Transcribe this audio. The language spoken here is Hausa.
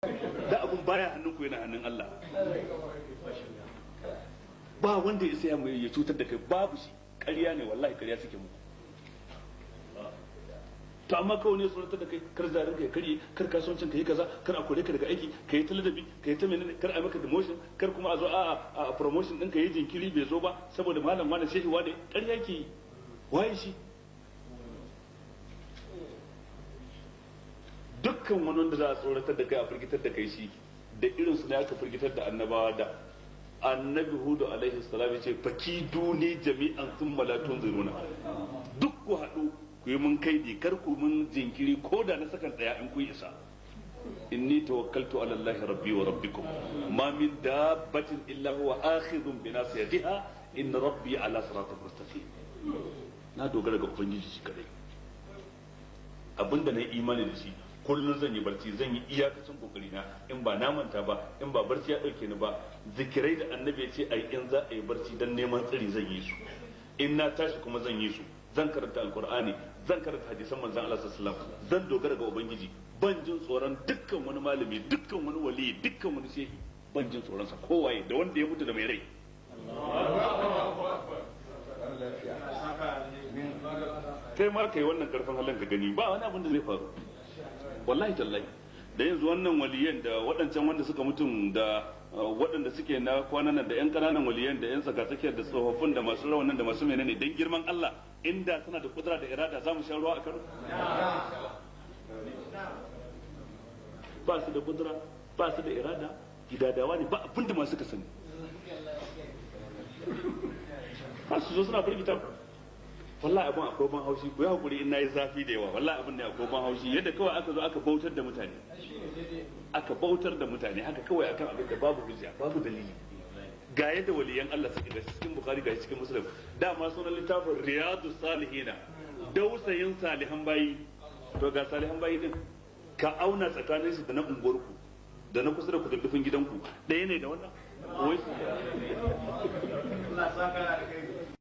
da abun baya hannun ku yana hannun Allah. Ba wanda ya sai ya cutar da kai, babu shi. Ƙarya ne, wallahi ƙarya suke muku. To amma kawai ne tsoratar da kai, kar zarin ka ya karye, kar kasuwancin ka yi kaza, kar a kore ka daga aiki, ka yi taladabi, ka yi ta menene, kar a maka demotion, kar kuma a zo a promotion din ka yi jinkiri bai zo ba saboda malam wani shehi wani ƙarya ke yi. Waye shi? Dukkan wani wanda za a tsoratar da kai a firgitar da kai shi da irin su ne aka firgitar da annabawa da annabi Hudu alaihi salam ya ce fakiduni jami'an thumma la tunziruna. Duk ku haɗu ku yi mun kaidi, kar ku mun jinkiri ko da na sakan daya in ku isa. Inni tawakkaltu ala Allah rabbi wa rabbikum ma min dabbatin illa huwa akhidhun bi nasiyatiha inna rabbi ala siratin mustaqim. Na dogara ga ubangiji shi kadai. Abinda na yi imani da shi kullum zan yi barci, zan yi iyakacin kokari na, in ba na manta ba, in ba barci ya dauke ni ba, zikirai da annabi ya ce ai in za a yi barci dan neman tsari zan yi su, in na tashi kuma zan yi su, zan karanta alkur'ani, zan karanta hadisan manzon Allah sallallahu alaihi wasallam, zan dogara ga ubangiji, ban jin tsoron dukkan wani malami, dukkan wani wali, dukkan wani shehi, ban jin tsoron sa kowaye da wanda ya mutu da mai rai. Kai ma kai wannan karfin halin ka gani ba wani abin da zai faru. Wallahi tallahi da yanzu wannan waliyan da waɗancan wanda suka mutum da waɗanda suke na kwanan nan da yan ƙananan waliyan da yan tsakatsakiyar da tsofaffin da masu rawanin da masu menene dan girman Allah inda suna da kudura da irada za mu sha ruwa a Kano? Ba su da kudura, ba su da irada, gidadawa ne, ba abin da masu ka sani. Ba su zo suna firgita. Wallahi abin akwai ban haushi, ku yi hakuri in nayi zafi da yawa, wallahi abin ne akwai ban haushi yadda kawai aka zo aka bautar da mutane, aka bautar da mutane haka kawai akan abin da babu hujja babu dalili. Ga yadda waliyan Allah suke, ga cikin Bukhari ga cikin Muslim, dama sunan littafin Riyadus Salihina, dausayin salihan bayi. To ga salihan bayi din ka auna tsakanin shi da na unguwarku da na kusa da kududdufin gidanku ɗaya ne da wannan? Wai